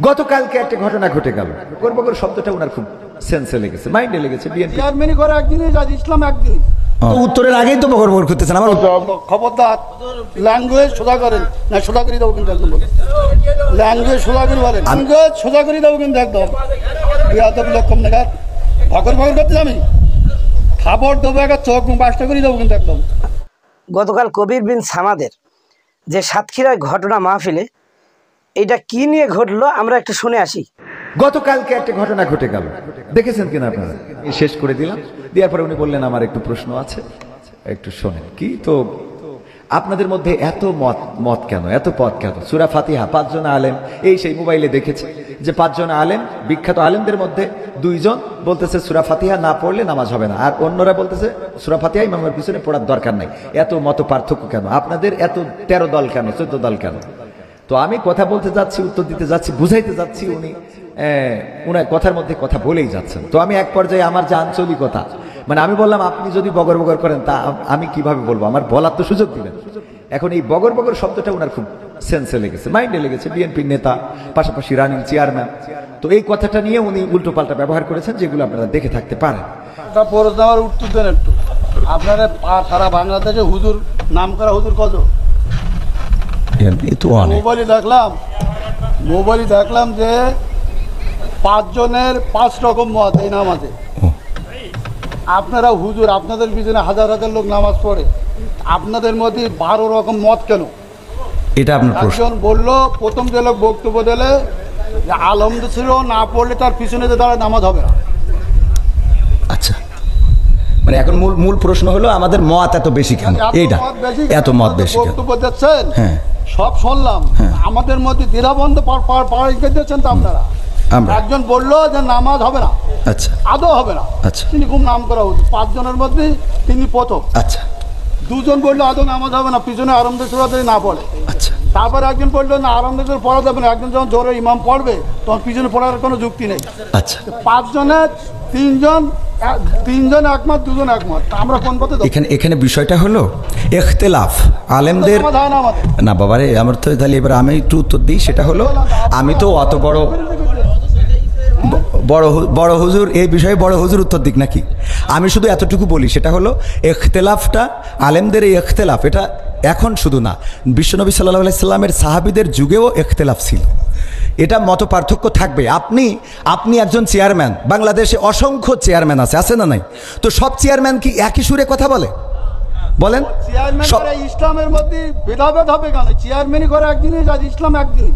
গতকালকে একটা ঘটনা ঘটে গেল, বগর শব্দটা ওনার খুব সেন্সে লেগেছে, মাইন্ডে লেগেছে। বিএনপি চেয়ারম্যানই করে একদিনই, ইসলাম একদিন। উত্তরের আগেই তো বগর করতেছেন। আমার খবরদার, ল্যাঙ্গুয়েজ সোজা করেন না, সোজা করে দেবো কিন্তু একদম। ল্যাঙ্গুয়েজ সোজা করে বলেন, ল্যাঙ্গুয়েজ সোজা করে দেবো কিন্তু একদম। লক্ষম নাগাদ ভগর ভগর করতে আমি খাবার দেবো, একটা চোখ বাসটা করে দেবো কিন্তু একদম। গতকাল কবির বিন সামাদের যে সাতক্ষীরায় ঘটনা মাহফিলে, এটা কি নিয়ে ঘটলো আমরা একটু শুনে আসি। গতকালকে একটা ঘটনা ঘটে গেল, দেখেছেন কিনা আপনারা? শেষ করে দিলাম, দেওয়ার পরে উনি বললেন আমার একটু প্রশ্ন আছে, একটু শোনেন। কি তো আপনাদের মধ্যে এত মত কেন, এত পথ কেন? সূরা ফাতিহা 5 জন আলেম, এই সেই মোবাইলে দেখেছে যে 5 জন আলেম, বিখ্যাত আলেমদের মধ্যে 2 জন বলতেছে সূরা ফাতিহা না পড়লে নামাজ হবে না, আর অন্যরা বলতেছে সূরা ফাতিহা ইমামের পিছনে পড়ার দরকার নাই। এত মত পার্থক্য কেন? আপনাদের এত 13 দল কেন, 14 দল কেন? তো আমি কথা বলতে যাচ্ছি, উত্তর দিতে যাচ্ছি, বুঝাইতে যাচ্ছি, উনি উনার কথার মধ্যে কথা বলেই যাচ্ছেন। তো আমি এক পর্যায়ে আমার যে আঞ্চলিকতা, মানে আমি বললাম আপনি যদি বগর বগর করেন তা আমি কিভাবে বলবো, আমার বলার তো সুযোগ দিবেন। এখন এই বগর বগর শব্দটা ওনার খুব সেন্সে লেগেছে, মাইন্ডে লেগেছে। বিএনপির নেতা, পাশাপাশি রানিং চেয়ারম্যান, তো এই কথাটা নিয়ে উনি উল্টো পাল্টা ব্যবহার করেছেন, যেগুলো আপনারা দেখে থাকতে পারেন। দেওয়ার উত্তর দেন একটু। আপনারা সারা বাংলাদেশে হুজুর, নাম করা হুজুর কত? মোবাইলে দেখলাম যে 5 জনের 5 রকম মত এই নামাজে। আপনারা হুজুর, আপনাদের পিছনে হাজার হাজার লোক নামাজ পড়ে, আপনাদের মধ্যে 12 রকম মত কেন? এটা আপনার প্রশ্ন। একজন বললো, প্রথম যে লোক বক্তব্য দিলে যে আলহামদুলিল্লাহ না পড়লে তার পিছনে যে দাঁড়ায় নামাজ হবে না। আচ্ছা, মানে এখন মূল প্রশ্ন হলো আমাদের মত এত বেশি কেন? এইটা এত মত বেশি কেন? বক্তব্য দিচ্ছেন, হ্যাঁ সব শুনলাম, আমাদের মধ্যে দ্বিধাবন্ধ দিচ্ছেন তো আপনারা। একজন বললো যে নামাজ হবে না, আচ্ছা, আদৌ হবে না, আচ্ছা, তিনি খুব নাম করা উচিত, 5 জনের মধ্যে তিনি প্রথম। আচ্ছা, 2 জন বললো আদৌ নামাজ হবে না, পিছনে আরামদায়ক সুরাতে না পড়ে। আচ্ছা, তারপর একজন বললো না আরামদায়ক পড়া যাবে না, একজন যখন জোরে ইমাম পড়বে তখন পিছনে পড়ার কোনো যুক্তি নেই। আচ্ছা, 5 জনের 3 জন একমত, 2 জন একমত, আমরা কোন পথে? এখানে বিষয়টা হলো ইখতিলাফ আলেমদের। না বাবারে, আমার তো তাহলে এবার আমি একটু উত্তর দিই। সেটা হলো, আমি তো অত বড় হুজুর এই বিষয়ে বড় হুজুর উত্তর দিক নাকি? আমি শুধু এতটুকু বলি, সেটা হলো ইখতিলাফটা, আলেমদের এই ইখতিলাফ, এটা এখন শুধু না, বিশ্বনবী সাল্লাল্লাহু আলাইহি সাল্লামের সাহাবীদের যুগেও ইখতিলাফ ছিল। এটা মত পার্থক্য থাকবে। আপনি একজন চেয়ারম্যান, বাংলাদেশে অসংখ্য চেয়ারম্যান আছে না নাই? তো সব চেয়ারম্যান কি একই সুরে কথা বলে? বলেন। ইসলামের মধ্যে ভেদাভেদ হবে কেন? চেয়ারম্যানই করে একদিনই, ইসলাম একদিনই।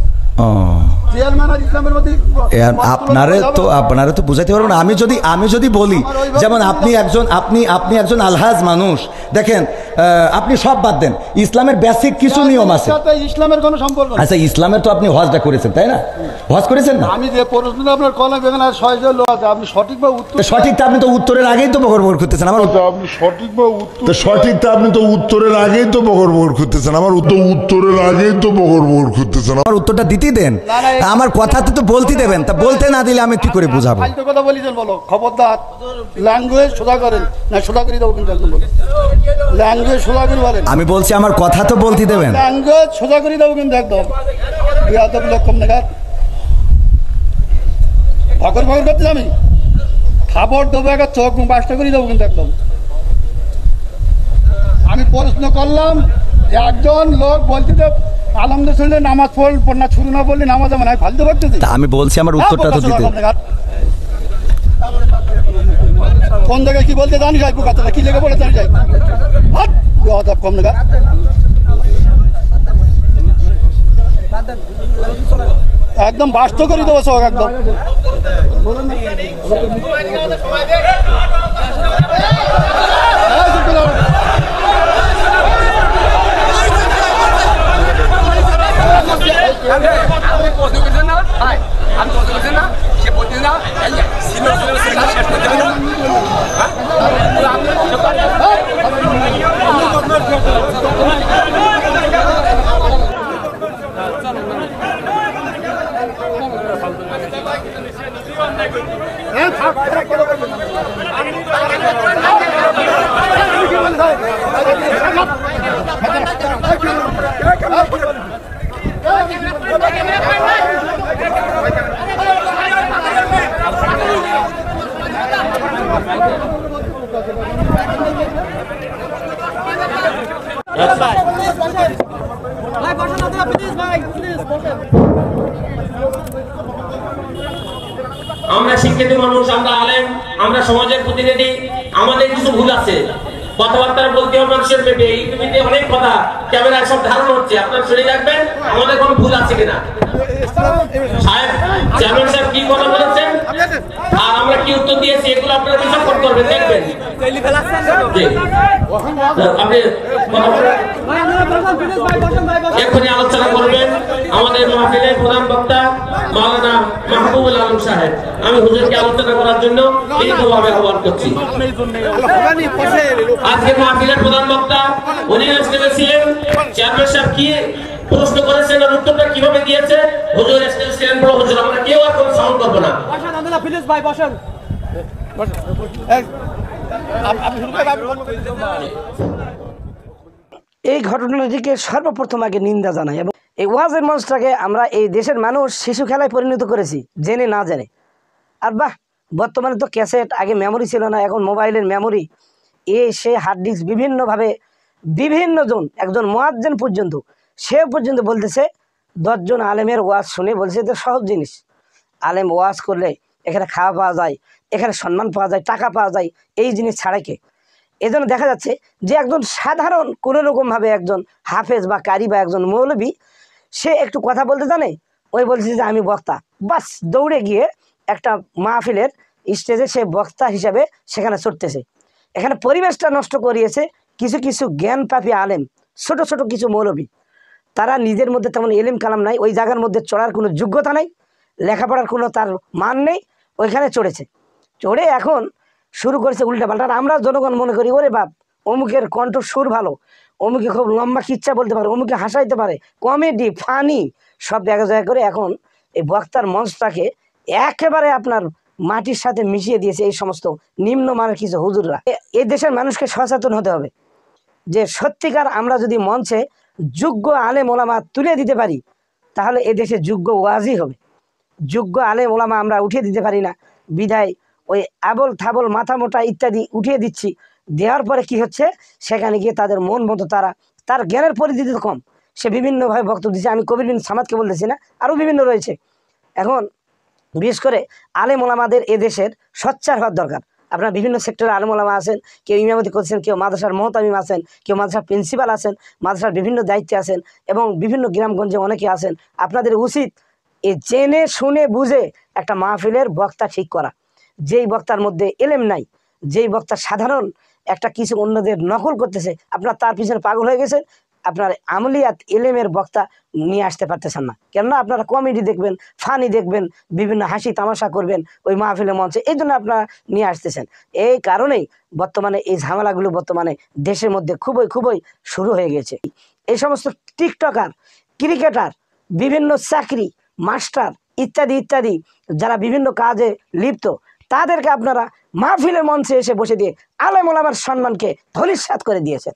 আপনারা তো বুঝাইতে পারবেন না। আমি যদি বলি, যেমন আপনি একজন আলহাজ মানুষ, দেখেন আপনি সব বাদ দেন, ইসলামের বেসিক কিছু নিয়ম আছে। ইসলামের কোনো সম্পর্ক? আচ্ছা, ইসলামের তো আপনি হজটা করেছেন, তাই না? হজ করেছেন না? আমি যে প্রশ্ন আপনার কলম, এখানে 6 জন লোক আছে, আপনি সঠিকভাবে উত্তর সঠিকটা আপনি তো উত্তরের আগেই তো বগর করতেছেন। আমার আপনি সঠিকটা আপনি তো উত্তরের আগেই তো বগর করতেছেন। আমার উত্তরের আগেই তো বগর করতেছেন। আমার উত্তরটা দিতেই দেন, আমার কথা তো বলতে দেবেন। তা বলতে না দিলে আমি কি করে বুঝাবো? কথা বলিছেন, বলো। খবরদার, ল্যাঙ্গুয়েজ সোজা করেন না, সোজা করে দেবো কিন্তু একদম। ল্যাঙ্গুয়েজ সোজা করে বলেন। আমি বলছি আমার কথা তো বলতে দেবেন। ল্যাঙ্গুয়েজ সোজা করে দেবো কিন্তু একদম। লক্ষম নাগাদ ভগর ভগর করতে আমি খাবার দেবো, একটা চোখ বাসটা করে দেবো কিন্তু একদম। আমি প্রশ্ন করলাম, একজন লোক বলতে আলহামদুলিল্লাহ নামাজ পড় না, শুরু না বললে নামাজ হবে না, ফালতু করতে। আমি বলছি আমার উত্তরটা তো দিতে। কোন জায়গায় কি বলতে জানি যাই, কথা কি লেগে বলে জানি যাই, কম নাগা। একদম বাস্ত করে দেবো সব একদম। আমি প্রশ্ন করছেন না, আমি প্রশ্ন করছেন না, সে বলছেন না Hey, আমরা শিক্ষিত মানুষ, আমরা আলেম, আমরা সমাজের প্রতিনিধি, আমাদের কিছু ভুল আছে, কথাবার্তা বলতে হবে মানুষের পেটে। এই পৃথিবীতে অনেক কথা ক্যামেরায় সব ধারণ হচ্ছে, আপনারা শুনে রাখবেন আমাদের কোনো ভুল আছে কিনা। সাহেব চেয়ারম্যান সাহেব কি কথা বলেছেন আর আমরা কি উত্তর দিয়েছি এগুলো আপনারা বিশ্লেষণ করবেন, দেখবেন। আপনি এখনই আলোচনা করবেন আমাদের মাহফিলের প্রধান বক্তা মাওলানা মাহবুবুল আলম সাহেব। আমি হুজুরকে আলোচনা করার জন্য বিনীতভাবে আহ্বান করছি। আজকের মাহফিলের প্রধান বক্তা উনি স্টেজে ছিলেন। চেয়ারম্যান সাহেব কি প্রশ্ন করেছেন আর উত্তরটা কিভাবে দিয়েছে, হুজুর স্টেজে ছিলেন, বড় হুজুর। আমরা কেউ আর কোনো সাউন্ড করবো না। এই ঘটনাটিকে সর্বপ্রথম আগে নিন্দা জানাই এবং এই ওয়াজের মঞ্চটাকে আমরা এই দেশের মানুষ শিশু খেলায় পরিণত করেছি, জেনে না জেনে। আর বাহ, বর্তমানে তো ক্যাসেট, আগে মেমোরি ছিল না, এখন মোবাইলের মেমোরি, সে হার্ড ডিস্ক বিভিন্নভাবে বিভিন্নজন, একজন মুয়াজ্জিন পর্যন্ত, সে পর্যন্ত বলতেছে 10 জন আলেমের ওয়াজ শুনে বলছে এটা সহজ জিনিস। আলেম ওয়াজ করলে এখানে খাওয়া পাওয়া যায়, এখানে সম্মান পাওয়া যায়, টাকা পাওয়া যায়, এই জিনিস ছাড়াই কে। এই জন্য দেখা যাচ্ছে যে একজন সাধারণ কোনোরকমভাবে একজন হাফেজ বা কারি বা একজন মৌলবী, সে একটু কথা বলতে জানে, ওই বলছে যে আমি বক্তা, বাস দৌড়ে গিয়ে একটা মাহফিলের স্টেজে সে বক্তা হিসাবে সেখানে চড়তেছে। এখানে পরিবেশটা নষ্ট করিয়েছে কিছু কিছু জ্ঞানপাপী আলেম, ছোট ছোট কিছু মৌলবী। তারা নিজের মধ্যে তেমন এলিম কালাম নাই, ওই জায়গার মধ্যে চড়ার কোনো যোগ্যতা নাই, লেখাপড়ার কোনো তার মান নেই, ওইখানে চড়েছে। চড়ে এখন শুরু করেছে উল্টাপাল্টা। আমরা জনগণ মনে করি ওরে বাপ, অমুকের কণ্ঠ সুর ভালো, অমুকে খুব লম্বা কিচ্ছা বলতে পারে, অমুকে হাসাইতে পারে, কমেডি ফানি সব দেখা যায় করে এখন এই বক্তার মঞ্চটাকে একেবারে আপনার মাটির সাথে মিশিয়ে দিয়েছে এই সমস্ত নিম্নমানের কিছু হুজুররা। এই দেশের মানুষকে সচেতন হতে হবে যে সত্যিকার আমরা যদি মঞ্চে যোগ্য আলেম ওলামা তুলে দিতে পারি তাহলে এ দেশে যোগ্য ওয়াজই হবে। যোগ্য আলেম ওলামা আমরা উঠিয়ে দিতে পারি না, বিধায় ওই আবল থাবল মাথা মোটা ইত্যাদি উঠিয়ে দিচ্ছি। দেওয়ার পরে কি হচ্ছে, সেখানে গিয়ে তাদের মন মতো তার জ্ঞানের পরিধিতে কম, সে বিভিন্নভাবে বক্তব্য দিচ্ছে। আমি কবির বিন সামাদকে বলতেছি না, আরও বিভিন্ন রয়েছে। এখন বিশেষ করে আলেম ওলামাদের এদেশের সোচ্চার হওয়ার দরকার। আপনার বিভিন্ন সেক্টরে আলেম ওলামা আছেন, কেউ ইমামতি করছেন, কেউ মাদ্রাসার মহতামিম আছেন, কেউ মাদ্রাসার প্রিন্সিপাল আছেন, মাদ্রাসার বিভিন্ন দায়িত্বে আছেন এবং বিভিন্ন গ্রামগঞ্জে অনেকে আছেন। আপনাদের উচিত এ জেনে শুনে বুঝে একটা মাহফিলের বক্তা ঠিক করা। যেই বক্তার মধ্যে এলেম নাই, যেই বক্তা সাধারণ একটা কিছু অন্যদের নকল করতেছে, আপনার তার পিছনে পাগল হয়ে গেছেন, আপনার আমলিয়াত এলেমের বক্তা নিয়ে আসতে পারতেছেন না। কেননা আপনারা কমেডি দেখবেন, ফানি দেখবেন, বিভিন্ন হাসি তামাশা করবেন ওই মাহফিলের মঞ্চে, এই জন্য আপনারা নিয়ে আসতেছেন। এই কারণেই বর্তমানে এই ঝামেলাগুলো বর্তমানে দেশের মধ্যে খুবই শুরু হয়ে গেছে। এই সমস্ত টিকটকার, ক্রিকেটার, বিভিন্ন চাকরি, মাস্টার ইত্যাদি ইত্যাদি যারা বিভিন্ন কাজে লিপ্ত, তাদেরকে আপনারা মাহফিলের মঞ্চে এসে বসে দিয়ে আলেম ওলামার সম্মানকে ধূলিসাৎ করে দিয়েছেন।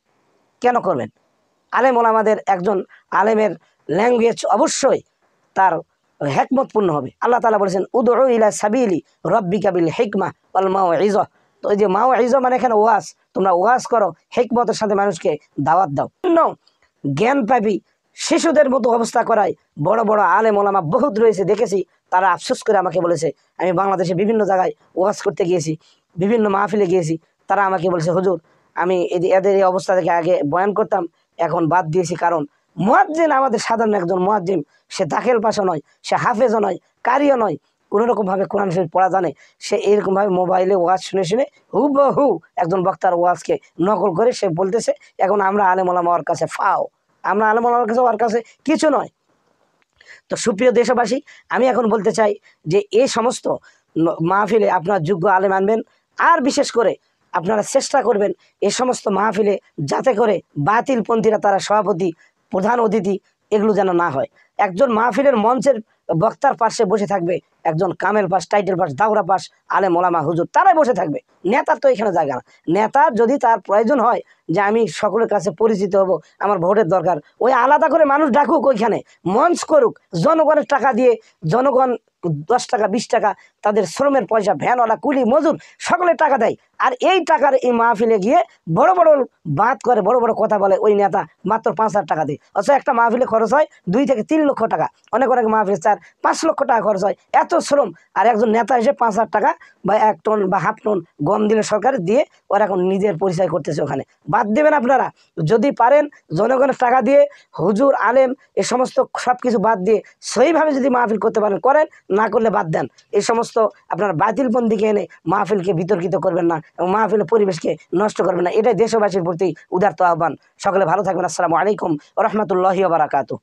কেন করবেন? আলেম ওলামাদের একজন আলেমের ল্যাঙ্গুয়েজ অবশ্যই তার হেকমতপূর্ণ হবে। আল্লাহ তাআলা বলেছেন উদউ ইলা সাবিলি রাব্বিকা বিল হিকমা ওয়াল মাউইযা। তো এই যে মাউইযা মানে এখানে ওয়াজ, তোমরা ওয়াজ করো, হিকমতের সাথে মানুষকে দাওয়াত দাও। জ্ঞান পাবি শিশুদের মতো অবস্থা করায় বড় বড় আলেম ওলামা বহুত রয়েছে, দেখেছি। তারা আফসোস করে আমাকে বলেছে, আমি বাংলাদেশে বিভিন্ন জায়গায় ওয়াজ করতে গিয়েছি, বিভিন্ন মাহফিলে গিয়েছি, তারা আমাকে বলেছে হুজুর আমি এদের এই অবস্থা থেকে আগে বয়ান করতাম, এখন বাদ দিয়েছি। কারণ মুয়াজ্জিন আমাদের সাধারণ একজন মুয়াজ্জিন, সে দাখিল পাশা নয়, সে হাফেজও নয়, কারিও নয়, কোনোরকমভাবে কোরআন শরীফ পড়া জানে, সে এরকমভাবে মোবাইলে ওয়াজ শুনে শুনে হুবহু একজন বক্তার ওয়াজকে নকল করে সে বলতেছে এখন আমরা আলেম ওলামা ওর কাছে ফাও, আমরা আলেম ওলামার কাছে ওর কাছে কিছু নয়। তো সুপ্রিয় দেশবাসী, আমি এখন বলতে চাই যে এই সমস্ত মাহফিলে আপনার যোগ্য আলেম আনবেন, আর বিশেষ করে আপনারা চেষ্টা করবেন এই সমস্ত মাহফিলে যাতে করে বাতিলপন্থীরা তারা সভাপতি, প্রধান অতিথি এগুলো যেন না হয়। একজন মাহফিলের মঞ্চের বক্তার পাশে বসে থাকবে একজন কামেল পাশ, টাইটেল পাশ, দাওরা পাশ, আলেম ওলামা হুজুর, তারাই বসে থাকবে। নেতার তো এখানে জায়গা না। নেতার যদি তার প্রয়োজন হয় যে আমি সকলের কাছে পরিচিত হব, আমার ভোটের দরকার, ওই আলাদা করে মানুষ ডাকুক, ওইখানে মঞ্চ করুক, জনগণের টাকা দিয়ে জনগণ 10 টাকা 20 টাকা তাদের শ্রমের পয়সা, ভ্যানওয়ালা, কুলি, মজুর সকলে টাকা দেয়। আর এই টাকার এই মাহফিলে গিয়ে বড় বড় বাত করে, বড় বড় কথা বলে ওই নেতা, মাত্র 5,000 টাকা দেয়। অথচ একটা মাহফিলে খরচ হয় 2 থেকে 3 লক্ষ টাকা, অনেক অনেক মাহফিলে 4-5 লক্ষ টাকা খরচ হয়। এত শ্রম, আর একজন নেতা এসে 5,000 টাকা বা 1 টন বা হাফ টন গম দিলে সরকার দিয়ে ওরা এখন নিজের পরিচয় করতেছে ওখানে। বাদ দেবেন আপনারা, যদি পারেন জনগণের টাকা দিয়ে হুজুর, আলেম এই সমস্ত সব কিছু বাদ দিয়ে সহিভাবে যদি মাহফিল করতে পারেন করেন, না করলে বাদ দেন। এই সমস্ত আপনার বাতিলপন্থীকে এনে মাহফিলকে বিতর্কিত করবেন না এবং মাহফিলের পরিবেশকে নষ্ট করবেন না। এটাই দেশবাসীর প্রতি উদারত আহ্বান। সকলে ভালো থাকবেন। আসসালামু আলাইকুম ওয়া রাহমাতুল্লাহি ওয়া বারাকাতুহু।